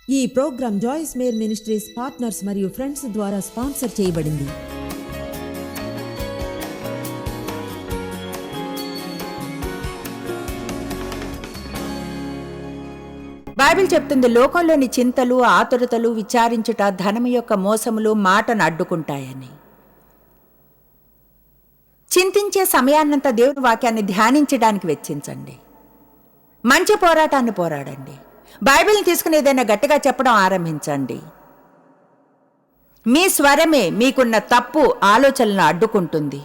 ఈ programme Joyce Meyer Ministries partners మరియు friends ద్వారా స్పాన్సర్ చేయబడింది. బైబిల్ చెప్తుంది, లోకంలోని చింతలు, ఆతురతలు, విచారించుట, ధనము యొక్క మోసములు మాటను అడ్డుకుంటాయని. చింతించే సమయాన్నంతా దేవుని వాక్యాన్ని ధ్యానించడానికి వెచ్చించండి. మంచి పోరాటాన్ని పోరాడండి. బైబిల్ని తీసుకుని ఏదైనా గట్టిగా చెప్పడం ఆరంభించండి. మీ స్వరమే మీకున్న తప్పు ఆలోచనలను అడ్డుకుంటుంది.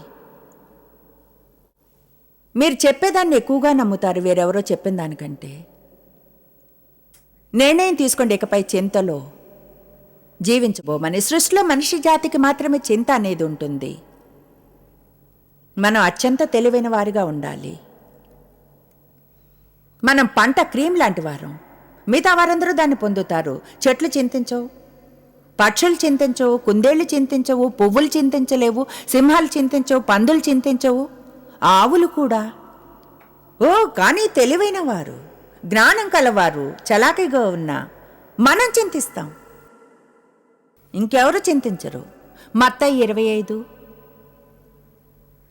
మీరు చెప్పేదాన్ని ఎక్కువగా నమ్ముతారు వేరెవరో చెప్పిన దానికంటే. నిర్ణయం తీసుకోండి, ఇకపై చింతలో జీవించబోమని. సృష్టిలో మనిషి జాతికి మాత్రమే చింత అనేది ఉంటుంది. మనం అత్యంత తెలివైన వారిగా ఉండాలి. మనం పంట క్రీమ్ లాంటి వారం. మిగతా వారందరూ దాన్ని పొందుతారు. చెట్లు చింతించవు, పక్షులు చింతించవు, కుందేళ్లు చింతించవు, పువ్వులు చింతించలేవు, సింహాలు చింతించవు, పందులు చింతించవు, ఆవులు కూడా. కానీ తెలివైన వారు, జ్ఞానం కలవారు, చలాకీగా ఉన్నా మనం చింతిస్తాం. ఇంకెవరు చింతించరు. మత్తయి 25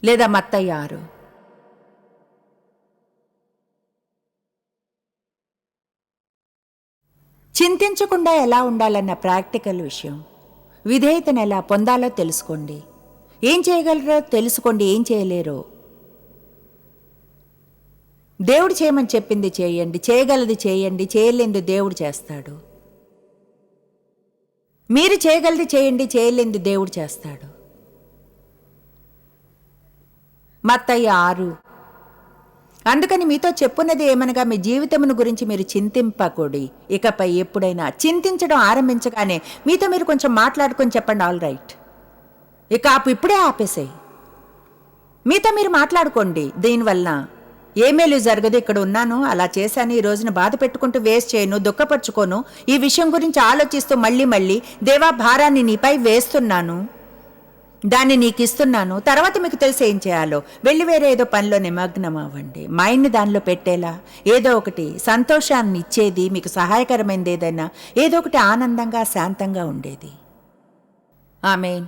లేదా మత్తయి 6. చింతించకుండా ఎలా ఉండాలన్న ప్రాక్టికల్ విషయం. విధేయతను ఎలా పొందాలో తెలుసుకోండి. ఏం చేయగలరో తెలుసుకోండి, ఏం చేయలేరో. దేవుడు చేయమని చెప్పింది చేయండి, చేయగలది చేయండి, చేయలేంది దేవుడు చేస్తాడు. మీరు చేయగలది చేయండి, చేయలేంది దేవుడు చేస్తాడు. మత్తయి 6. అందుకని మీతో చెప్పున్నది ఏమనగా, మీ జీవితమును గురించి మీరు చింతింపకూడి. ఇకపై ఎప్పుడైనా చింతించడం ఆరంభించగానే మీతో మీరు కొంచెం మాట్లాడుకొని చెప్పండి, ఆల్ రైట్, ఇక ఇప్పుడే ఆపేసేయి. మీతో మీరు మాట్లాడుకోండి. దీనివల్ల ఏ మేలు జరగదు. ఇక్కడ ఉన్నాను, అలా చేశాను, ఈ రోజున బాధ పెట్టుకుంటూ వేస్ట్ చేయను, దుఃఖపరుచుకోను. ఈ విషయం గురించి ఆలోచిస్తూ మళ్ళీ దేవా, భారాన్ని నీపై వేస్తున్నాను, దాన్ని నీకు ఇస్తున్నాను, తర్వాత మీకు తెలిసి ఏం చేయాలో. వెళ్ళి వేరే ఏదో పనిలో నిమగ్నం అవ్వండి. మైండ్ని దానిలో పెట్టేలా ఏదో ఒకటి సంతోషాన్ని ఇచ్చేది, మీకు సహాయకరమైనది ఏదైనా, ఏదో ఒకటి ఆనందంగా శాంతంగా ఉండేది. ఆమేన్.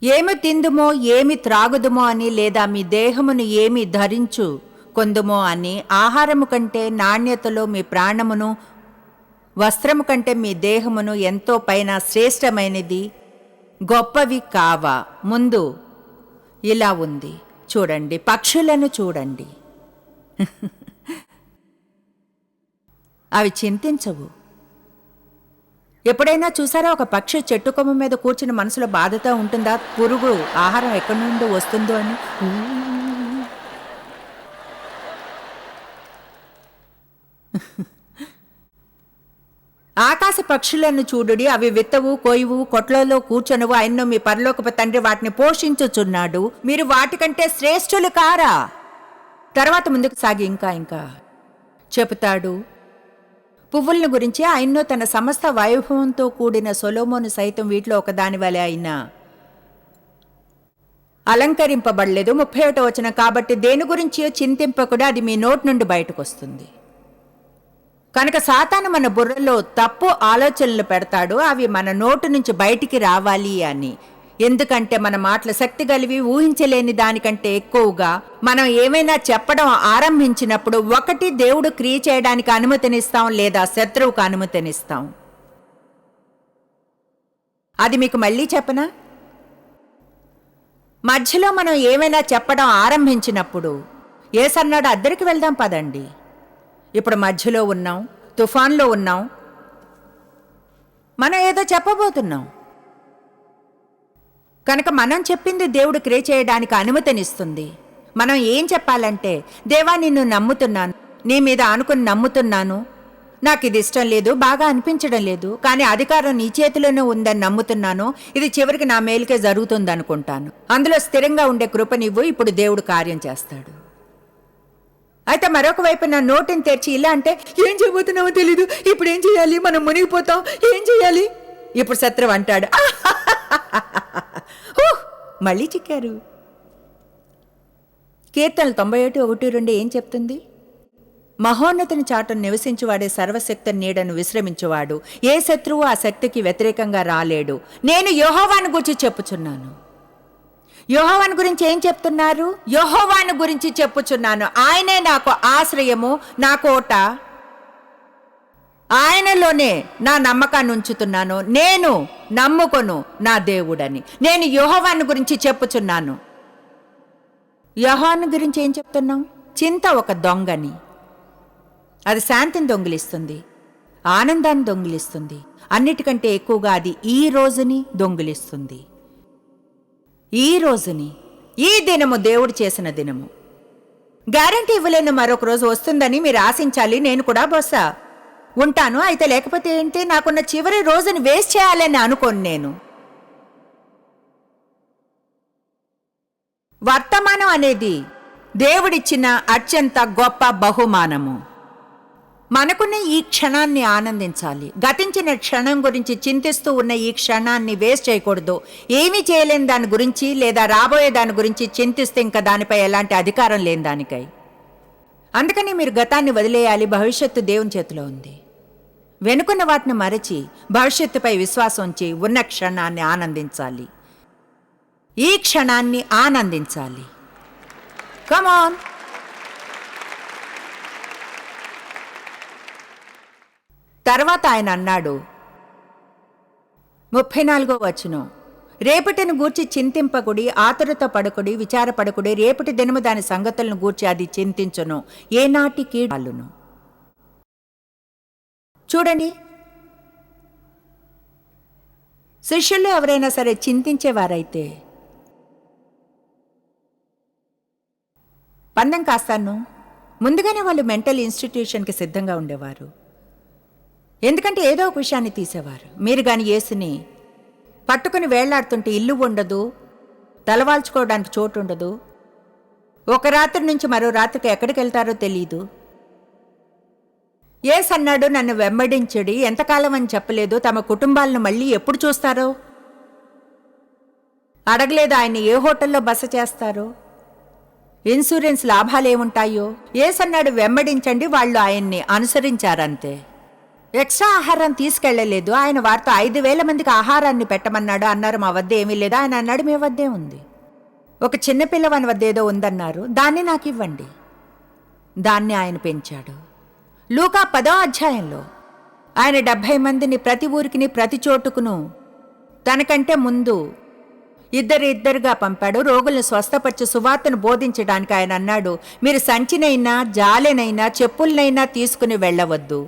ఏమి తిందుమో ఏమి త్రాగుదుమో అని, లేదా మీ దేహమును ఏమి ధరించు కొందుమో అని, ఆహారము కంటే నాణ్యతలో మీ ప్రాణమును, వస్త్రము కంటే మీ దేహమును ఎంతో పైన శ్రేష్టమైనది గొప్పవి కావా. ముందు ఇలా ఉంది చూడండి, పక్షులను చూడండి. అవి చింతించవు. ఎప్పుడైనా చూసారా ఒక పక్షి చెట్టు కొమ్మ మీద కూర్చుని మనసులో బాధతో ఉంటుందా? పురుగు ఆహారం ఎక్కడి నుండి వస్తుందో అని. ఆకాశ పక్షులను చూడుడి, అవి విత్తవు, కోయువు, కొట్లలో కూర్చొనవు, అయినో మీ పరలోకపు తండ్రి వాటిని పోషించుచున్నాడు. మీరు వాటికంటే శ్రేష్ఠులు కారా? తర్వాత ముందుకు సాగి ఇంకా చెబుతాడు పువ్వులను గురించి. ఆయన్నో తన సమస్త వైభవంతో కూడిన సొలొమోను సైతం వీటిలో ఒకదాని వలె అయినా అలంకరింపబడలేదు. 31వ వచనం. కాబట్టి దేని గురించి చింతింపకుండా అది మీ నోటి నుండి బయటకు వస్తుంది. కనుక సాతాను మన బుర్రలో తప్పు ఆలోచనలు పెడతాడు, అవి మన నోటు నుంచి బయటికి రావాలి అని. ఎందుకంటే మన మాటలు శక్తి కలివి, ఊహించలేని దానికంటే ఎక్కువగా. మనం ఏమైనా చెప్పడం ఆరంభించినప్పుడు ఒకటి దేవుడు క్రియ చేయడానికి అనుమతినిస్తాం, లేదా శత్రువుకు అనుమతినిస్తాం. అది మీకు మళ్ళీ చెప్పనా? మధ్యలో మనం ఏమైనా చెప్పడం ఆరంభించినప్పుడు యేసన్నాడు, అద్దరికి వెళ్దాం పదండి. ఇప్పుడు మధ్యలో ఉన్నాం, తుఫాన్లో ఉన్నాం, మనం ఏదో చెప్పబోతున్నాం. కనుక మనం చెప్పింది దేవుడు క్రియ చేయడానికి అనుమతినిస్తుంది. మనం ఏం చెప్పాలంటే, దేవా నిన్ను నమ్ముతున్నాను, నీ మీద ఆనుకుని నమ్ముతున్నాను, నాకు ఇది ఇష్టం లేదు, బాగా అనిపించడం లేదు, కానీ అధికారం నీ చేతిలోనే ఉందని నమ్ముతున్నాను, ఇది చివరికి నా మేలుకే జరుగుతుంది అనుకుంటాను, అందులో స్థిరంగా ఉండే కృపనివ్వు, ఇప్పుడు దేవుడు కార్యం చేస్తాడు. అయితే మరొక వైపు నా నోటిని తెరిచి ఇలా అంటే, ఏం చేయబోతున్నావో తెలీదు, ఇప్పుడు ఏం చేయాలి, మనం మునిగిపోతాం, ఏం చేయాలి. ఇప్పుడు శత్రువు అంటాడు, మళ్ళీ చిక్కారు. కీర్తనలు 91:1-2 ఏం చెప్తుంది? మహోన్నతిని చాటును నివసించువాడే సర్వశక్తి నీడను విశ్రమించువాడు. ఏ శత్రువు ఆ శక్తికి వ్యతిరేకంగా రాలేడు. నేను యెహోవాను గురించి చెప్పుచున్నాను. యెహోవాను గురించి ఏం చెప్తున్నారు? యెహోవాను గురించి చెప్పుచున్నాను. ఆయనే నాకు ఆశ్రయము, నా కోట, ఆయనలోనే నా నమ్మకాన్ని ఉంచుతున్నాను. నేను నమ్ముకొను నా దేవుడని. నేను యెహోవాను గురించి చెప్పుచున్నాను. యెహోవాను గురించి ఏం చెప్తున్నాం? చింత ఒక దొంగని. అది శాంతిని దొంగిలిస్తుంది, ఆనందాన్ని దొంగిలిస్తుంది. అన్నిటికంటే ఎక్కువగా అది ఈ రోజుని దొంగిలిస్తుంది. ఈ రోజుని, ఈ దినము దేవుడు చేసిన దినము. గ్యారంటీ ఇవ్వలేను మరొక రోజు వస్తుందని మీరు ఆశించాలి. నేను కూడా బొస్సా ఉంటాను. అయితే లేకపోతే ఏంటి? నాకున్న చివరి రోజుని వేస్ట్ చేయాలని అనుకోను. నేను వర్తమానం అనేది దేవుడిచ్చిన అత్యంత గొప్ప బహుమానము. మనకున్న ఈ క్షణాన్ని ఆనందించాలి. గతించిన క్షణం గురించి చింతిస్తూ ఉన్న ఈ క్షణాన్ని వేస్ట్ చేయకూడదు. ఏమీ చేయలేని దాని గురించి లేదా రాబోయే దాని గురించి చింతిస్తే ఇంకా దానిపై ఎలాంటి అధికారం లేని దానికై. అందుకని మీరు గతాన్ని వదిలేయాలి. భవిష్యత్తు దేవుని చేతిలో ఉంది. వెనుకున్న వాటిని మరచి భవిష్యత్తుపై విశ్వాసం ఉంచి ఉన్న క్షణాన్ని ఆనందించాలి. ఈ క్షణాన్ని ఆనందించాలి. కమాన్. తర్వాత ఆయన అన్నాడు, 34వ వచనం, రేపటిని గూర్చి చింతింపకుడి, ఆతురత పడకుడి, విచారపడకుడి. రేపటి దినము దాని సంగతులను గూర్చి అది చింతించును, ఏనాటికి అల్లును. చూడండి, శిష్యులు ఎవరైనా సరే చింతించేవారైతే పందెం కాస్తాను ముందుగానే వాళ్ళు మెంటల్ ఇన్స్టిట్యూషన్కి సిద్ధంగా ఉండేవారు. ఎందుకంటే ఏదో ఒక విషయాన్ని తీసేవారు. మీరు కానీ యేసుని పట్టుకుని వేళ్లాడుతుంటే ఇల్లు ఉండదు, తలవాల్చుకోవడానికి చోటు ఉండదు, ఒక రాత్రి నుంచి మరో రాత్రికి ఎక్కడికి వెళ్తారో తెలీదు. యేసు అన్నాడు, నన్ను వెంబడించడి. ఎంతకాలం అని చెప్పలేదు. తమ కుటుంబాలను మళ్ళీ ఎప్పుడు చూస్తారో అడగలేదు. ఆయన ఏ హోటల్లో బస చేస్తారో, ఇన్సూరెన్స్ లాభాలు ఏముంటాయో. యేసు అన్నాడు, వెంబడించండి. వాళ్ళు ఆయన్ని అనుసరించారంతే. ఎక్స్ట్రా ఆహారం తీసుకెళ్లలేదు. ఆయన వారితో 5,000 మందికి ఆహారాన్ని పెట్టమన్నాడు. అన్నారు, మా వద్ద ఏమీ లేదు. ఆయన అన్నాడు, మీ వద్దే ఉంది. ఒక చిన్నపిల్లవాని వద్ద ఏదో ఉందన్నారు, దాన్ని నాకు ఇవ్వండి. దాన్ని ఆయన పెంచాడు. లూకా 10వ అధ్యాయంలో ఆయన 70 మందిని ప్రతి ఊరికి ప్రతి చోటుకును తనకంటే ముందు ఇద్దరుగా పంపాడు. రోగులను స్వస్థపరిచి సువార్తను బోధించడానికి ఆయన అన్నాడు, మీరు సంచినైనా జాలెనైనా చెప్పులనైనా తీసుకుని వెళ్ళవద్దు.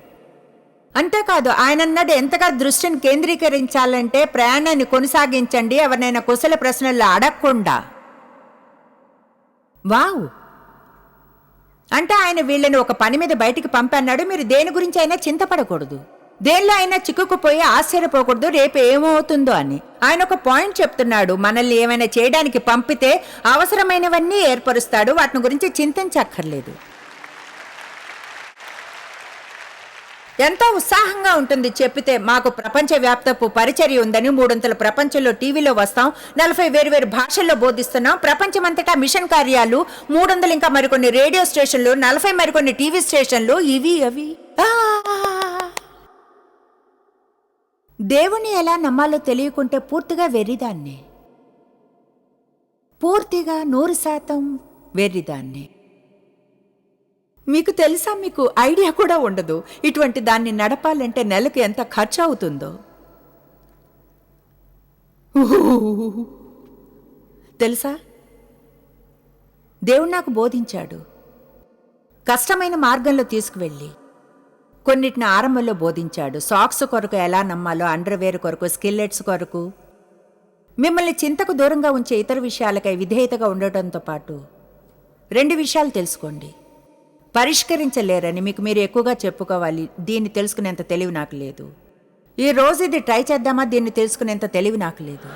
అంతేకాదు, ఆయన అన్నాడు, ఎంతగా దృష్టిని కేంద్రీకరించాలంటే ప్రయాణాన్ని కొనసాగించండి, ఎవరినైనా కుశల ప్రశ్నలు అడగకుండా. వావ్! అంటే ఆయన వీళ్ళని ఒక పని మీద బయటికి పంపన్నాడు. మీరు దేని గురించి అయినా చింతపడకూడదు, దేనిలో అయినా చిక్కుకుపోయి ఆశ్చర్యపోకూడదు రేపు ఏమవుతుందో అని. ఆయన ఒక పాయింట్ చెప్తున్నాడు, మనల్ని ఏమైనా చేయడానికి పంపితే అవసరమైనవన్నీ ఏర్పరుస్తాడు, వాటిని గురించి చింతించక్కర్లేదు. ఎంతో ఉత్సాహంగా ఉంటుంది చెప్పితే, మాకు ప్రపంచవ్యాప్తపు పరిచర్య ఉందని, 300 ప్రపంచంలో టీవీలో వస్తాం, 40 వేరు భాషల్లో బోధిస్తున్నాం, ప్రపంచమంతటా మిషన్ కార్యాలు, 300 ఇంకా మరికొన్ని రేడియో స్టేషన్లు, 40 మరికొన్ని టీవీ స్టేషన్లు, ఇవి అవి. దేవుని ఎలా నమ్మాలో తెలియకుంటే పూర్తిగా వెర్రిదాన్నే, పూర్తిగా 100% వెర్రిదాన్నే. మీకు తెలుసా, మీకు ఐడియా కూడా ఉండదు ఇటువంటి దాన్ని నడపాలంటే నెలకు ఎంత ఖర్చు అవుతుందో. తెలుసా, దేవుడు నాకు బోధించాడు. కష్టమైన మార్గంలో తీసుకువెళ్ళి కొన్నిటిని ఆరంభంలో బోధించాడు. సాక్స్ కొరకు ఎలా నమ్మాలో, అండర్వేర్ కొరకు, స్కిల్లెట్స్ కొరకు, మిమ్మల్ని చింతకు దూరంగా ఉంచే ఇతర విషయాలకై విధేయతగా ఉండటంతో పాటు 2 విషయాలు తెలుసుకోండి. పరిష్కరించలేరని మీకు మీరు ఎక్కువగా చెప్పుకోవాలి, దీన్ని తెలుసుకునేంత తెలివి నాకు లేదు. ఈ రోజు ఇది ట్రై చేద్దామా, దీన్ని తెలుసుకునేంత తెలివి నాకు లేదు.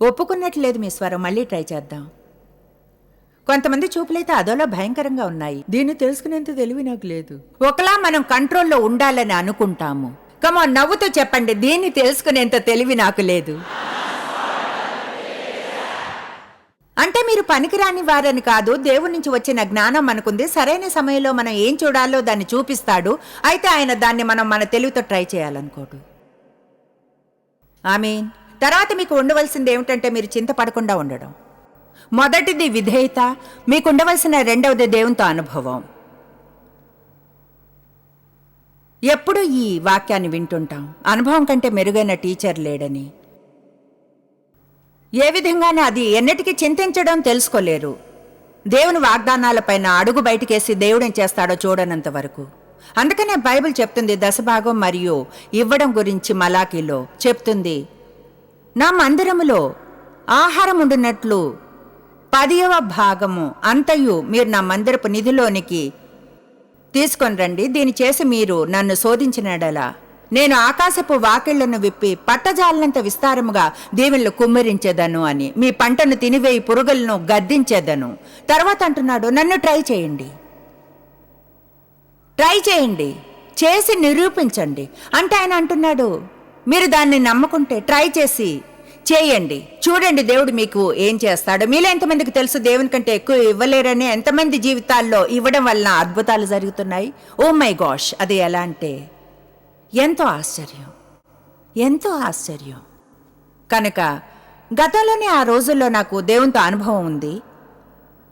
ఒప్పుకున్నట్లేదు మీ స్వరం, మళ్ళీ ట్రై చేద్దాం. కొంతమంది చూపులైతే అదోలా భయంకరంగా ఉన్నాయి, దీన్ని తెలుసుకునేంత తెలివి నాకు లేదు. ఒకలా మనం కంట్రోల్లో ఉండాలని అనుకుంటాము. కమాన్, నవ్వుతూ చెప్పండి, దీన్ని తెలుసుకునేంత తెలివి నాకు లేదు. అంటే మీరు పనికిరాని వారని కాదు, దేవుడి నుంచి వచ్చిన జ్ఞానం మనకుంది. సరైన సమయంలో మనం ఏం చూడాలో దాన్ని చూపిస్తాడు. అయితే ఆయన దాన్ని మనం మన తెలివితో ట్రై చేయాలనుకోడు. ఆమేన్. తర్వాత మీకు ఉండవలసింది ఏమిటంటే మీరు చింతపడకుండా ఉండడం. మొదటిది విధేయత, మీకు ఉండవలసిన రెండవది దేవునితో అనుభవం. ఎప్పుడు ఈ వాక్యాన్ని వింటుంటాం, అనుభవం కంటే మెరుగైన టీచర్ లేడని. ఏ విధంగానూ అది ఎన్నటికీ చింతించడం తెలుసుకోలేరు. దేవుని వాగ్దానాలపైన అడుగు బయటికేసి దేవుడేం చేస్తాడో చూడనంత వరకు. అందుకనే బైబిల్ చెప్తుంది, దశభాగం మరియు ఇవ్వడం గురించి మలాకీలో చెప్తుంది, నా మందిరములో ఆహారం ఉండినట్లు 10వ భాగము అంతయు మీరు నా మందిరపు నిధిలోనికి తీసుకొని రండి. దీని చేసి మీరు నన్ను శోధించినడలా నేను ఆకాశపు వాకిళ్లను విప్పి పట్టజాలనంత విస్తారముగా దీవెనలు కుమ్మరించేదను అని, మీ పంటను తినివేయి పురుగులను గద్దించేదను. తర్వాత అంటున్నాడు, నన్ను ట్రై చేయండి, చేసి నిరూపించండి. అంటే ఆయన అంటున్నాడు, మీరు దాన్ని నమ్ముకుంటే ట్రై చేసి చేయండి, చూడండి దేవుడు మీకు ఏం చేస్తాడు. మీలో ఎంతమందికి తెలుసు దేవుని కంటే ఎక్కువ ఇవ్వలేరని? ఎంతమంది జీవితాల్లో ఇవ్వడం వలన అద్భుతాలు జరుగుతున్నాయి. ఓ మై గాష్, అది ఎలా అంటే ఎంతో ఆశ్చర్యం. కనుక గతంలోనే ఆ రోజుల్లో నాకు దేవునితో అనుభవం ఉంది.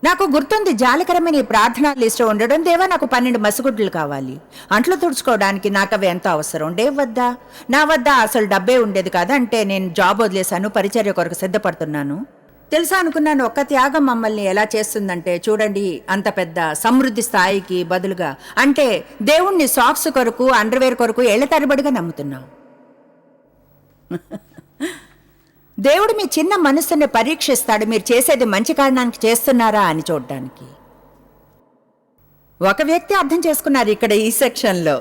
నాకు గుర్తుంది, జాలికరమైన ఈ ప్రార్థనా లిస్టు ఉండడం. దేవా, నాకు 12 మసిగుడ్లు కావాలి, అంట్లు తుడుచుకోవడానికి నాకు అవి ఎంతో అవసరం. నా వద్ద అసలు డబ్బే ఉండేది కాదు. అంటే నేను జాబ్ వదిలేశాను, పరిచర్య కొరకు సిద్ధపడుతున్నాను. తెలుసా అనుకున్నాను, ఒక్క త్యాగం మమ్మల్ని ఎలా చేస్తుందంటే, చూడండి అంత పెద్ద సమృద్ధి స్థాయికి బదులుగా. అంటే దేవుణ్ణి సాక్స్ కొరకు, అండర్వేర్ కొరకు ఏళ్ల తరబడిగా నమ్ముతున్నాం. దేవుడు మీ చిన్న మనస్సుని పరీక్షిస్తాడు, మీరు చేసేది మంచి కారణానికి చేస్తున్నారా అని చూడడానికి. ఒక వ్యక్తి అర్థం చేసుకున్నారు ఇక్కడ ఈ సెక్షన్లో.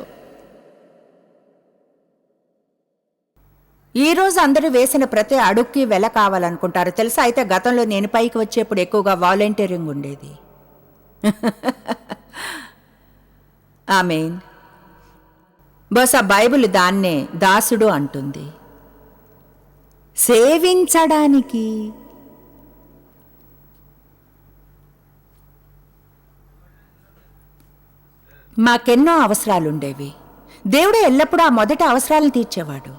ఈరోజు అందరూ వేసిన ప్రతి అడుగుకి వెల కావాలనుకుంటారు తెలుసా. అయితే గతంలో నేను పైకి వచ్చేప్పుడు ఎక్కువగా వాలంటీరింగ్ ఉండేది. ఆమేన్. బహుశా బైబిల్ దాన్నే దాసుడు అంటుంది, సేవించడానికి. మాకెన్నో అవసరాలుండేవి. దేవుడు ఎల్లప్పుడూ ఆ మొదటి అవసరాలను తీర్చేవాడు.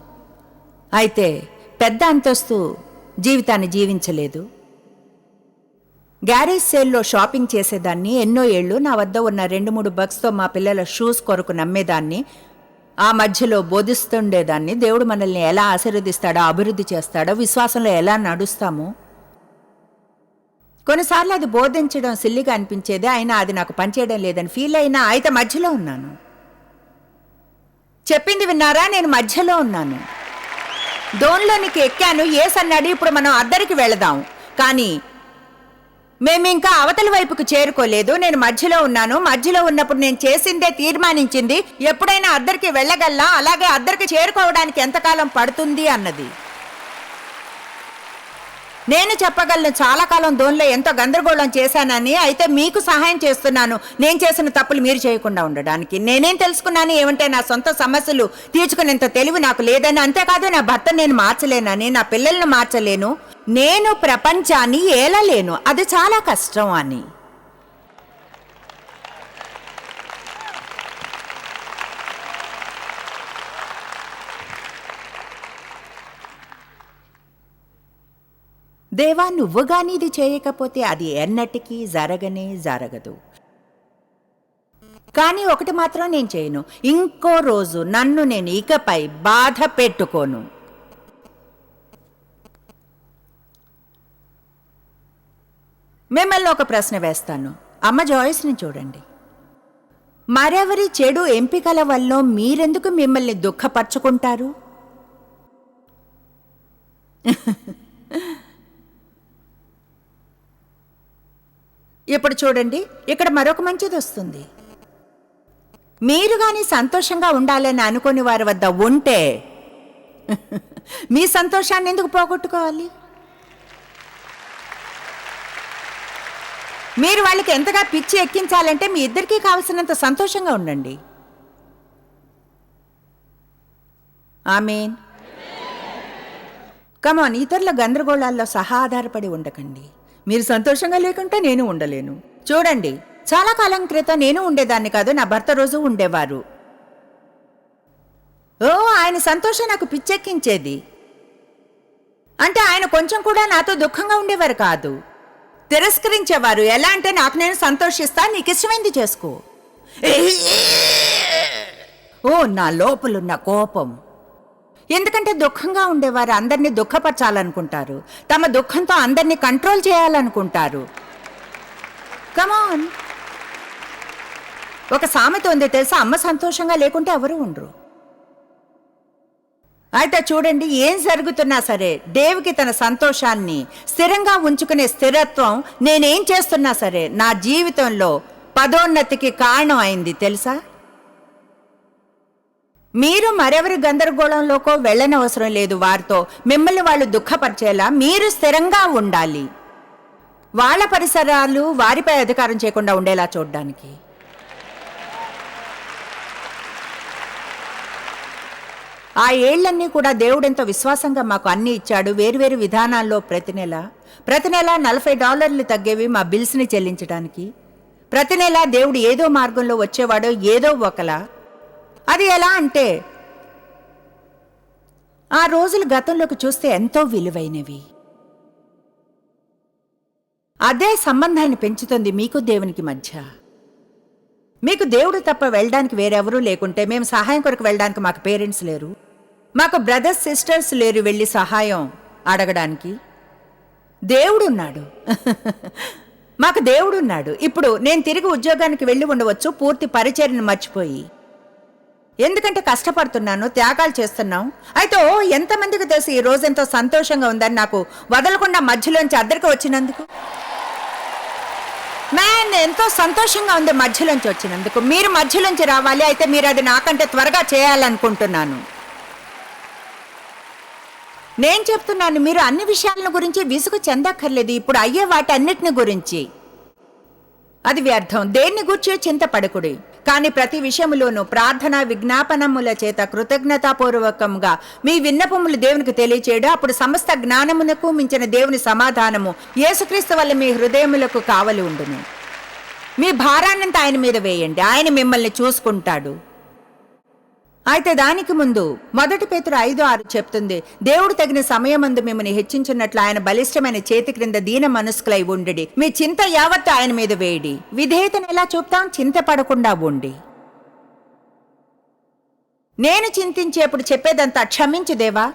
అయితే పెద్ద అంతస్తు జీవితాన్ని జీవించలేదు. గ్యారేజ్ సేల్లో షాపింగ్ చేసేదాన్ని ఎన్నో ఏళ్ళు. నా వద్ద ఉన్న 2-3 బక్స్తో మా పిల్లల షూస్ కొరకు నమ్మేదాన్ని. ఆ మధ్యలో బోధిస్తుండేదాన్ని. దేవుడు మనల్ని ఎలా ఆశీర్వదిస్తాడో, అభివృద్ధి చేస్తాడో, విశ్వాసంలో ఎలా నడుస్తామో. కొన్నిసార్లు అది బోధించడం సిల్లిగా అనిపించేది. అయినా అది నాకు పనిచేయడం లేదని ఫీల్ అయినా. అయితే మధ్యలో ఉన్నాను. చెప్పింది విన్నారా? నేను మధ్యలో ఉన్నాను. దోన్లోనికి ఎక్కాను. యేసు అన్నాడు, ఇప్పుడు మనం అద్దరికి వెళదాం. కానీ మేమింకా అవతలి వైపుకు చేరుకోలేదు. నేను మధ్యలో ఉన్నాను. మధ్యలో ఉన్నప్పుడు నేను చేసిందే తీర్మానించింది, ఎప్పుడైనా అద్దరికి వెళ్ళగల్లా, అలాగే అద్దరికి చేరుకోవడానికి ఎంతకాలం పడుతుంది అన్నది. నేను చెప్పగలను, చాలా కాలం దోన్లో ఎంతో గందరగోళం చేశానని. అయితే మీకు సహాయం చేస్తున్నాను, నేను చేసిన తప్పులు మీరు చేయకుండా ఉండడానికి. నేనేం తెలుసుకున్నాను ఏమంటే, నా సొంత సమస్యలు తీర్చుకునేంత తెలివి నాకు లేదని. అంతేకాదు, నా భర్తను నేను మార్చలేనని, నా పిల్లలను మార్చలేను, నేను ప్రపంచాన్ని ఏలలేను, అది చాలా కష్టం అని. దేవా, నువ్వు గాని ఇది చేయకపోతే అది ఎన్నటికీ జరగదు. కానీ ఒకటి మాత్రం నేను చేయను, ఇంకో రోజు నన్ను నేను ఇకపై బాధ పెట్టుకోను. మిమ్మల్ని ఒక ప్రశ్న వేస్తాను. అమ్మ జాయిస్ని చూడండి. మరెవరి చెడు ఎంపికల వల్ల మీరెందుకు మిమ్మల్ని దుఃఖపరచుకుంటారు? ఇప్పుడు చూడండి, ఇక్కడ మరొక మంచిది వస్తుంది. మీరు కానీ సంతోషంగా ఉండాలని అనుకుని వారి వద్ద ఉంటే మీ సంతోషాన్ని ఎందుకు పోగొట్టుకోవాలి? మీరు వాళ్ళకి ఎంతగా పిచ్చి ఎక్కించాలంటే మీ ఇద్దరికీ కావలసినంత సంతోషంగా ఉండండి. ఆమేన్. కమాన్, ఇతరుల గందరగోళాల్లో సహా ఆధారపడి ఉండకండి. మీరు సంతోషంగా లేకుంటే నేను ఉండలేను. చూడండి, చాలా కాలం క్రితం నేను ఉండేదాన్ని కాదు, నా భర్త రోజు ఉండేవారు. ఆయన సంతోషం నాకు పిచ్చెక్కించేది. అంటే ఆయన కొంచెం కూడా నాతో దుఃఖంగా ఉండేవారు కాదు, తిరస్కరించేవారు. ఎలా అంటే, నాకు నేను సంతోషిస్తా, నీకు ఇష్టమైంది చేసుకో. నా లోపలున్న కోపం. ఎందుకంటే దుఃఖంగా ఉండేవారు అందరినీ దుఃఖపరచాలనుకుంటారు, తమ దుఃఖంతో అందరినీ కంట్రోల్ చేయాలనుకుంటారు. కమాన్, ఒక సామెత ఉంది తెలుసా, అమ్మ సంతోషంగా లేకుంటే ఎవరు ఉండరు. అయితే చూడండి, ఏం జరుగుతున్నా సరే దేవుకి తన సంతోషాన్ని స్థిరంగా ఉంచుకునే స్థిరత్వం నేనేం చేస్తున్నా సరే నా జీవితంలో పదోన్నతికి కారణం అయింది తెలుసా. మీరు మరెవరి గందరగోళంలోకో వెళ్ళనవసరం లేదు. వారితో మిమ్మల్ని వాళ్ళు దుఃఖపరిచేలా మీరు స్థిరంగా ఉండాలి. వాళ్ళ పరిసరాలు వారిపై అధికారం చేయకుండా ఉండేలా చూడడానికి. ఆ ఏళ్లన్నీ కూడా దేవుడెంతో విశ్వాసంగా మాకు అన్నీ ఇచ్చాడు. వేరువేరు విధానాల్లో ప్రతి నెల $40 తగ్గేవి మా బిల్స్ని చెల్లించడానికి. ప్రతి నెల దేవుడు ఏదో మార్గంలో వచ్చేవాడో ఏదో ఒకలా. అది ఎలా అంటే, ఆ రోజులు గతంలోకి చూస్తే ఎంతో విలువైనవి. అదే సంబంధాన్ని పెంచుతుంది మీకు దేవునికి మధ్య. మీకు దేవుడు తప్ప వెళ్ళడానికి వేరెవరూ లేకుంటే, మేము సహాయం కొరకు వెళ్ళడానికి మాకు పేరెంట్స్ లేరు, మాకు బ్రదర్స్ సిస్టర్స్ లేరు వెళ్ళి సహాయం అడగడానికి. దేవుడున్నాడు. మాకు దేవుడున్నాడు. ఇప్పుడు నేను తిరిగి ఉద్యోగానికి వెళ్ళి ఉండవచ్చు పూర్తి పరిచర్యను మర్చిపోయి, ఎందుకంటే కష్టపడుతున్నాను, త్యాగాలు చేస్తున్నాం. అయితే ఎంతమందికి తెలుసు ఈ రోజు ఎంతో సంతోషంగా ఉందని, నాకు వదలకుండా మధ్యలోంచి అద్దరికి వచ్చినందుకు. ఎంతో సంతోషంగా ఉంది మధ్యలోంచి వచ్చినందుకు. మీరు మధ్యలోంచి రావాలి, అయితే మీరు అది నాకంటే త్వరగా చేయాలనుకుంటున్నాను. నేను చెప్తున్నాను, మీరు అన్ని విషయాల గురించి విసుగు చెందక్కర్లేదు. ఇప్పుడు అయ్యే వాటి అన్నిటిని గురించి అది వ్యర్థం. దేన్ని గూర్చి చింతపడకుడి, కానీ ప్రతి విషయములోనూ ప్రార్థన విజ్ఞాపనముల చేత కృతజ్ఞతాపూర్వకంగా మీ విన్నపములు దేవునికి తెలియచేయడం. అప్పుడు సమస్త జ్ఞానమునకు మించిన దేవుని సమాధానము యేసుక్రీస్తు వల్ల మీ హృదయములకు కావలి ఉండును. మీ భారాన్నంతా ఆయన మీద వేయండి, ఆయన మిమ్మల్ని చూసుకుంటాడు. అయితే దానికి ముందు 1 పేతురు 5:6 చెప్తుంది, దేవుడు తగిన సమయమందు మిమ్మల్ని హెచ్చించున్నట్లు ఆయన బలిష్టమైన చేతి క్రింద దీన మనస్కులై ఉండి మీ చింత యావత్తు ఆయన మీద వేయడి. విధేయతను ఎలా చూపుతాం? చింతపడకుండా ఉండి. నేను చింతించేప్పుడు చెప్పేదంతా క్షమించు దేవా,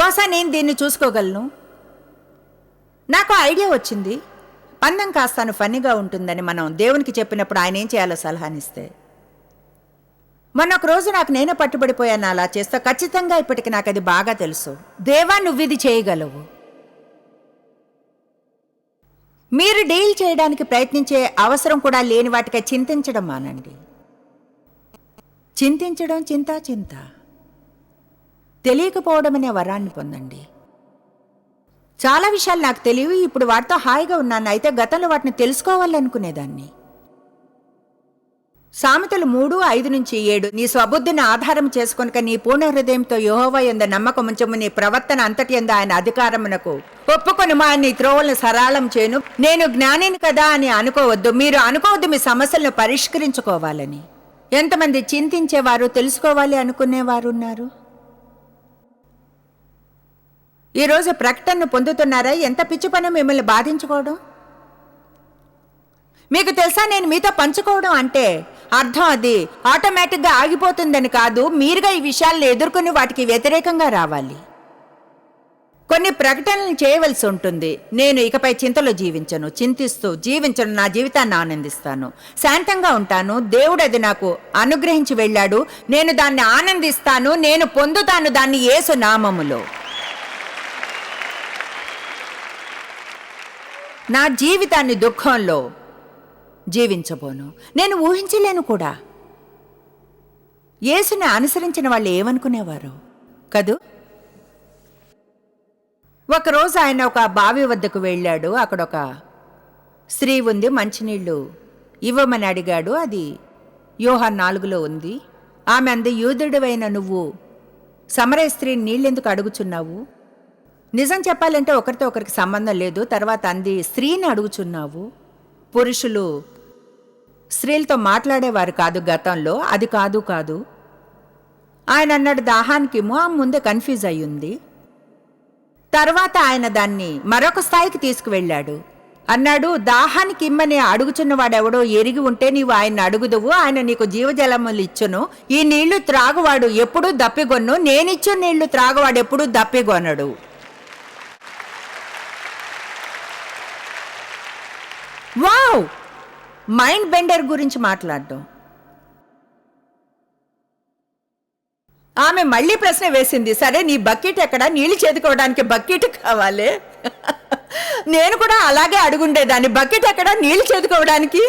బహుశా నేను దీన్ని చూసుకోగలను, నాకు ఐడియా వచ్చింది, పందెం కాస్తాను ఫన్నీగా ఉంటుందని మనం దేవునికి చెప్పినప్పుడు ఆయన ఏం చేయాలో సలహానిస్తే, మొన్నొక రోజు నాకు నేనే పట్టుబడిపోయాను. అలా చేస్తా ఖచ్చితంగా ఇప్పటికి నాకు అది బాగా తెలుసు. దేవా, నువ్విది చేయగలవు. మీరు డీల్ చేయడానికి ప్రయత్నించే అవసరం కూడా లేని వాటికై చింతించడం మానండి. చింతించడం చింత తెలియకపోవడం అనే వరాన్ని పొందండి. చాలా విషయాలు నాకు తెలియవు, ఇప్పుడు వాటితో హాయిగా ఉన్నాను. అయితే గతంలో వాటిని తెలుసుకోవాలనుకునేదాన్ని. సామెతలు 3:5-7 నీ స్వబుద్ధిని ఆధారం చేసుకొనక నీ పూర్ణ హృదయంతో యెహోవా యందు నమ్మకముంచము. నీ ప్రవర్తన అంతటి యందు ఆయన అధికారమునకు ఒప్పుకొని మా నీ త్రోవలను సరళం చేయను. నేను జ్ఞానిని కదా అని అనుకోవద్దు. మీరు అనుకోవద్దు మీ సమస్యలను పరిష్కరించుకోవాలని. ఎంతమంది చింతించేవారు, తెలుసుకోవాలి అనుకునేవారు ఉన్నారు? ఈరోజు ప్రకటనను పొందుతున్నారా? ఎంత పిచ్చి పని మిమ్మల్ని బాధించుకోవడం. మీకు తెలుసా, నేను మీతో పంచుకోవడం అంటే అర్థం అది ఆటోమేటిక్గా ఆగిపోతుందని కాదు. మీరుగా ఈ విషయాలను ఎదుర్కొని వాటికి వ్యతిరేకంగా రావాలి. కొన్ని ప్రకటనలు చేయవలసి ఉంటుంది. నేను ఇకపై చింతలో జీవించను, చింతిస్తూ జీవించను, నా జీవితాన్ని ఆనందిస్తాను, శాంతంగా ఉంటాను. దేవుడు అది నాకు అనుగ్రహించి వెళ్ళాడు, నేను దాన్ని ఆనందిస్తాను, నేను పొందుతాను దాన్ని యేసు నామములో. నా జీవితాన్ని దుఃఖంలో జీవించబోను. నేను ఊహించలేను కూడా. యేసుని అనుసరించిన వాళ్ళు ఏమనుకునేవారు కదూ. ఒకరోజు ఆయన ఒక బావి వద్దకు వెళ్ళాడు. అక్కడ ఒక స్త్రీ ఉంది, మంచినీళ్లు ఇవ్వమని అడిగాడు. అది యోహాను 4లో ఉంది. ఆమె అంది, యూదుడివైన నువ్వు సమరయ స్త్రీ నీళ్ళెందుకు అడుగుచున్నావు? నిజం చెప్పాలంటే ఒకరితో ఒకరికి సంబంధం లేదు. తర్వాత అంది, స్త్రీని అడుగుచున్నావు. పురుషులు స్త్రీలతో మాట్లాడేవారు కాదు గతంలో. అది కాదు. ఆయన అన్నాడు దాహానికి ఆమె ముందే కన్ఫ్యూజ్ అయ్యింది. తర్వాత ఆయన దాన్ని మరొక స్థాయికి తీసుకువెళ్ళాడు. అన్నాడు, దాహానికి ఇమ్మని అడుగుచున్నవాడెవడో ఎరిగి ఉంటే నీవు ఆయన్ని అడుగుదువు, ఆయన నీకు జీవజలములు ఇచ్చును. ఈ నీళ్లు త్రాగువాడు ఎప్పుడూ దప్పిగొన్ను, నేనిచ్చు నీళ్లు త్రాగువాడు ఎప్పుడూ దప్పిగొనడు. వావ్! మైండ్ బెండర్ గురించి మాట్లాడడం. ఆమె మళ్ళీ ప్రశ్న వేసింది, సరే నీ బకెట్ ఎక్కడా? నీళ్లు చేదుకోవడానికి బకెట్ కావాలి. నేను కూడా అలాగే అడుగుండేదాన్ని, బకెట్ ఎక్కడా నీళ్లు చేదుకోవడానికి?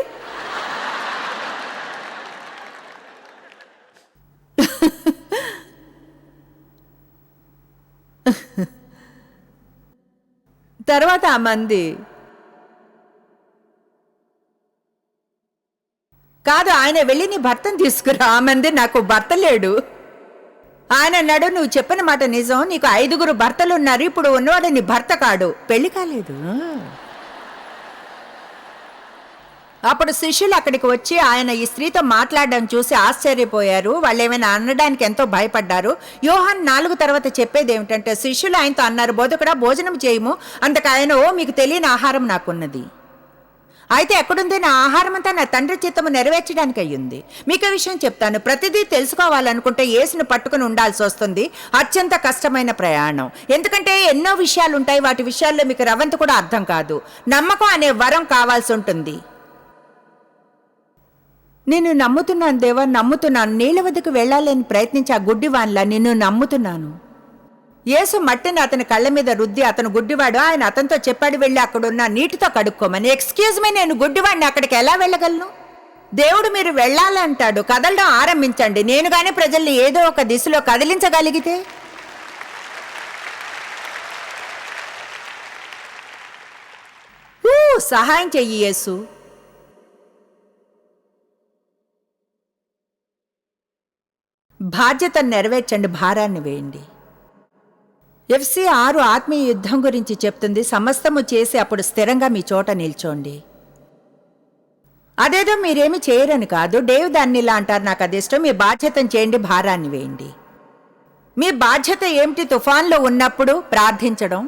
తర్వాత ఆ మంది కాదు, ఆయన వెళ్ళి నీ భర్తను తీసుకురా. ఆమంది, నాకు భర్త లేడు. ఆయన అన్నాడు, నువ్వు చెప్పిన మాట నిజం, నీకు 5 భర్తలు ఉన్నారు, ఇప్పుడు ఉన్నవాడు నీ భర్త కాడు, పెళ్లి కాలేదు. అప్పుడు శిష్యులు అక్కడికి వచ్చి ఆయన ఈ స్త్రీతో మాట్లాడడం చూసి ఆశ్చర్యపోయారు. వాళ్ళు ఏమైనా అనడానికి ఎంతో భయపడ్డారు. యోహాను 4 తర్వాత చెప్పేది ఏమిటంటే, శిష్యులు ఆయనతో అన్నారు, బోధకుడా భోజనం చేయము. అందుకు ఆయన, మీకు తెలియని ఆహారం నాకున్నది. అయితే ఎక్కడుంది? నా ఆహారం అంతా నా తండ్రి చిత్తము నెరవేర్చడానికి అయ్యింది. మీకు విషయం చెప్తాను, ప్రతిదీ తెలుసుకోవాలనుకుంటే యేసును పట్టుకుని ఉండాల్సి వస్తుంది. అత్యంత కష్టమైన ప్రయాణం. ఎందుకంటే ఎన్నో విషయాలు ఉంటాయి, వాటి విషయాల్లో మీకు రవంత కూడా అర్థం కాదు. నమ్మకం అనే వరం కావాల్సి ఉంటుంది. నిన్ను నమ్ముతున్నాను దేవా, నమ్ముతున్నాను. నీళ్ళ వద్దకు వెళ్ళాలని ప్రయత్నించి ఆ గుడ్డివాన్లా నిన్ను నమ్ముతున్నాను. యేసు మట్టిని అతని కళ్ళ మీద రుద్ది, అతను గుడ్డివాడు, ఆయన అతనితో చెప్పాడు, వెళ్ళి అక్కడున్న నీటితో కడుక్కోమని. ఎక్స్క్యూజ్ మీ, నేను గుడ్డివాడిని, అక్కడికి ఎలా వెళ్ళగలను? దేవుడు మీరు వెళ్ళాలంటాడు, కదలడం ఆరంభించండి. నేను గాని ప్రజల్ని ఏదో ఒక దిశలో కదిలించగలిగితే. సహాయం చెయ్యి యేసు. బాధ్యతను నెరవేర్చండి, భారాన్ని వేయండి. FC 6 ఆత్మీయ యుద్ధం గురించి చెప్తుంది. సమస్తము చేసి అప్పుడు స్థిరంగా మీ చోట నిల్చోండి. అదేదో మీరేమి చేయరని కాదు. డేవ్ దాన్ని ఇలా అంటారు, నాకు అది ఇష్టం. మీ బాధ్యతను చేయండి, భారాన్ని వేయండి. మీ బాధ్యత ఏమిటి? తుఫాన్లో ఉన్నప్పుడు ప్రార్థించడం,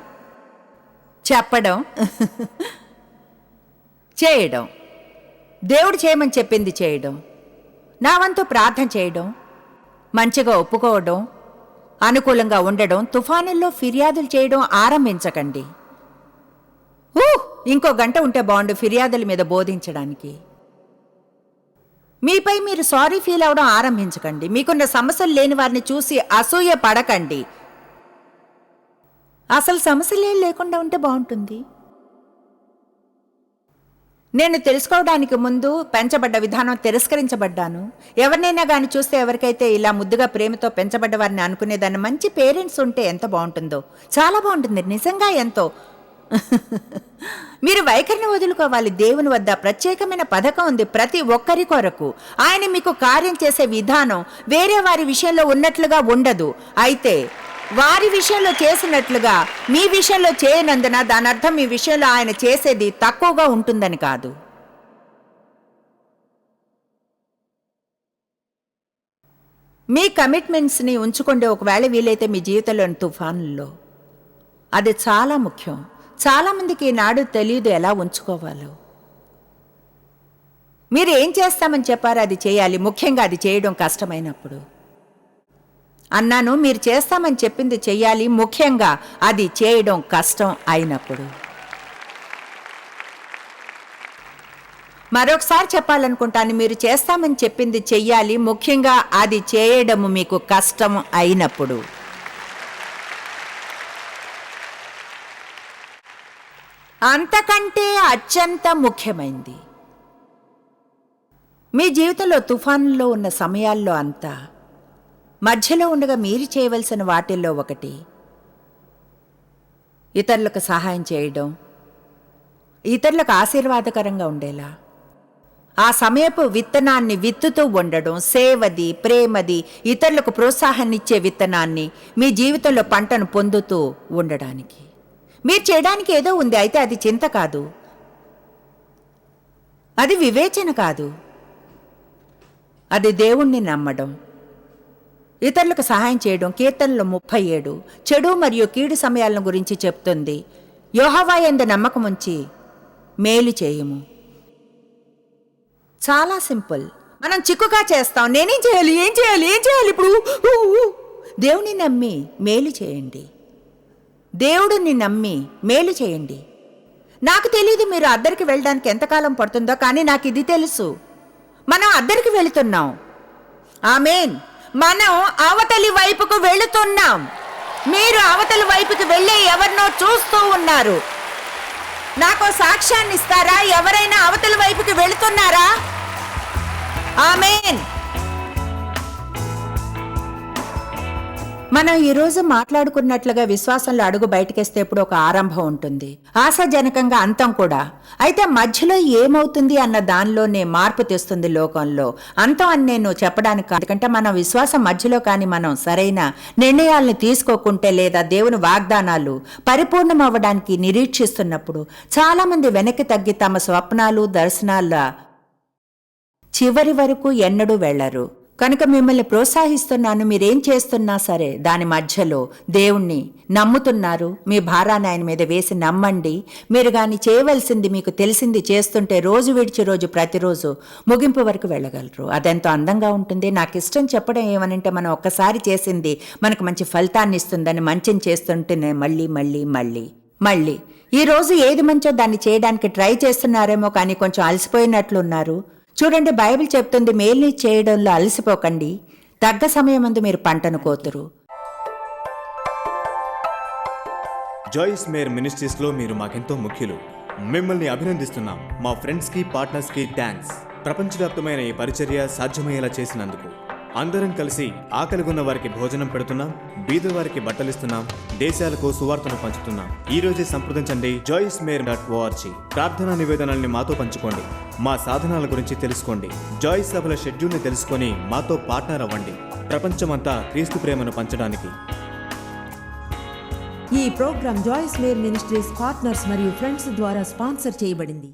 చెప్పడం, చేయడం. దేవుడు చేయమని చెప్పింది చేయడం. నా వంతు ప్రార్థన చేయడం, మంచిగా ఒప్పుకోవడం, అనుకూలంగా ఉండడం. తుఫానుల్లో ఫిర్యాదులు చేయడం ఆరంభించకండి. ఇంకో గంట ఉంటే బాగుండు ఫిర్యాదుల మీద బోధించడానికి. మీపై మీరు సారీ ఫీల్ అవడం ఆరంభించకండి. మీకున్న సమస్యలు లేని వారిని చూసి అసూయ పడకండి. అసలు సమస్యలే లేకుండా ఉంటే బాగుంటుంది. నేను తెలుసుకోవడానికి ముందు పెంచబడ్డ విధానం తిరస్కరించబడ్డాను. ఎవరినైనా కానీ చూస్తే, ఎవరికైతే ఇలా ముద్దుగా ప్రేమతో పెంచబడ్డ వారిని అనుకునేదాన్ని, మంచి పేరెంట్స్ ఉంటే ఎంత బాగుంటుందో. చాలా బాగుంటుంది నిజంగా, ఎంతో. మీరు వైఖరిని వదులుకోవాలి. దేవుని వద్ద ప్రత్యేకమైన పథకం ఉంది ప్రతి ఒక్కరి కొరకు. ఆయన మీకు కార్యం చేసే విధానం వేరే వారి విషయంలో ఉన్నట్లుగా ఉండదు. అయితే వారి విషయంలో చేసినట్లుగా మీ విషయంలో చేయనందున దాని అర్థం మీ విషయంలో ఆయన చేసేది తక్కువగా ఉంటుందని కాదు. మీ కమిట్మెంట్స్ని ఉంచుకోండి. ఒకవేళ వీలైతే మీ జీవితంలోని తుఫానుల్లో. అది చాలా ముఖ్యం. చాలామందికి ఈనాడు తెలియదు ఎలా ఉంచుకోవాలో. మీరు ఏం చేస్తామని చెప్పారో అది చేయాలి, ముఖ్యంగా అది చేయడం కష్టమైనప్పుడు. అన్నాను, మీరు చేస్తామని చెప్పింది చెయ్యాలి, ముఖ్యంగా అది చేయడం కష్టం అయినప్పుడు. మరొకసారి చెప్పాలనుకుంటాను, మీరు చేస్తామని చెప్పింది చెయ్యాలి, ముఖ్యంగా అది చేయడము మీకు కష్టం అయినప్పుడు. అంతకంటే అత్యంత ముఖ్యమైంది. మీ జీవితంలో తుఫానులో ఉన్న సమయాల్లో అంతా మధ్యలో ఉండగా మీరు చేయవలసిన వాటిల్లో ఒకటి ఇతరులకు సహాయం చేయడం, ఇతరులకు ఆశీర్వాదకరంగా ఉండేలా ఆ సమయపు విత్తనాన్ని విత్తుతూ ఉండడం. సేవది, ప్రేమది, ఇతరులకు ప్రోత్సాహాన్నిచ్చే విత్తనాన్ని మీ జీవితంలో పంటను పొందుతూ ఉండడానికి. మీరు చేయడానికి ఏదో ఉంది, అయితే అది చింత కాదు, అది వివేచన కాదు, అది దేవుణ్ణి నమ్మడం, ఇతరులకు సహాయం చేయడం. కీర్తనలు 37 చెడు మరియు కీడు సమయాలను గురించి చెప్తుంది. యెహోవా యందు నమ్మకముంచి మేలు చేయము. చాలా సింపుల్. మనం చిక్కుగా చేస్తాం. నేనేం చేయాలి, ఏం చేయాలి, ఏం చేయాలి ఇప్పుడు? దేవుని నమ్మి మేలు చేయండి. దేవుడిని నమ్మి మేలు చేయండి. నాకు తెలియదు మీరు అద్దరికి వెళ్ళడానికి ఎంతకాలం పడుతుందో, కానీ నాకు ఇది తెలుసు, మనం అద్దరికి వెళుతున్నాం. ఆమేన్. మనం అవతలి వైపుకు వెళుతున్నాం. మీరు అవతలి వైపుకి వెళ్ళే ఎవరినో చూస్తూ ఉన్నారు. నాకు సాక్ష్యాన్ని ఇస్తారా? ఎవరైనా అవతలి వైపుకి వెళుతున్నారా? ఆమేన్. మనం ఈరోజు మాట్లాడుకున్నట్లుగా విశ్వాసంలో అడుగు బయటకేస్తే ఎప్పుడు ఒక ఆరంభం ఉంటుంది, ఆశాజనకంగా అంతం కూడా. అయితే మధ్యలో ఏమవుతుంది అన్న దానిలోనే మార్పు తెస్తుంది లోకంలో. అంతం అని నేను చెప్పడానికి కాదు, ఎందుకంటే మన విశ్వాసం మధ్యలో కానీ మనం సరైన నిర్ణయాలను తీసుకోకుంటే, లేదా దేవుని వాగ్దానాలు పరిపూర్ణం అవ్వడానికి నిరీక్షిస్తున్నప్పుడు చాలామంది వెనక్కి తగ్గి తమ స్వప్నాలు దర్శనాల చివరి వరకు ఎన్నడూ వెళ్లరు. కనుక మిమ్మల్ని ప్రోత్సహిస్తున్నాను, మీరేం చేస్తున్నా సరే దాని మధ్యలో దేవుణ్ణి నమ్ముతున్నారు, మీ భారాన్ని ఆయన మీద వేసి నమ్మండి. మీరు కానీ చేయవలసింది మీకు తెలిసింది చేస్తుంటే రోజు విడిచి రోజు ప్రతిరోజు ముగింపు వరకు వెళ్ళగలరు. అదెంతో అందంగా ఉంటుంది. నాకు ఇష్టం చెప్పడం ఏమనంటే, మనం ఒక్కసారి చేసింది మనకు మంచి ఫలితాన్ని ఇస్తుందని మంచిని చేస్తుంటేనే మళ్ళీ మళ్ళీ మళ్ళీ మళ్ళీ ఈరోజు ఏది మంచో దాన్ని చేయడానికి ట్రై చేస్తున్నారేమో, కానీ కొంచెం అలసిపోయినట్లున్నారు. చూడండి, బైబిల్ చెప్తుంది, మేల్ని చేయడంలో అలసిపోకండి, తగ్గ సమయమందు మీరు పంటను కోతురు. జాయిస్ మేర్ మినిస్ట్రీస్ లో మీరు మాకెంతో ముఖ్యులు. మిమ్మల్ని అభినందిస్తున్నాం. మా ఫ్రెండ్స్ కి, పార్ట్నర్స్ కి థ్యాంక్స్. ప్రపంచవ్యాప్తమైన ఈ పరిచర్య సాధ్యమయ్యేలా చేసినందుకు. అందరం కలిసి ఆకలిగొన్న వారికి భోజనం పెడుతున్నాం, బీద వారికి బట్టలిస్తున్నాం, దేశాలకు సువార్తను పంచుతున్నాం. ఈ రోజే సంప్రదించండి joycemeir.org. ప్రార్థనా నివేదనల్ని మాతో పంచుకోండి, మా సాధనాల గురించి తెలుసుకోండి, జాయిస్ సభల షెడ్యూల్ని తెలుసుకొని మాతో పార్ట్నర్ అవ్వండి. ప్రపంచమంతా క్రీస్తు ప్రేమను పంచడానికి. ఈ programme Joyce Meyer Ministries partners మరియు ఫ్రెండ్స్ ద్వారా స్పాన్సర్ చేయబడింది.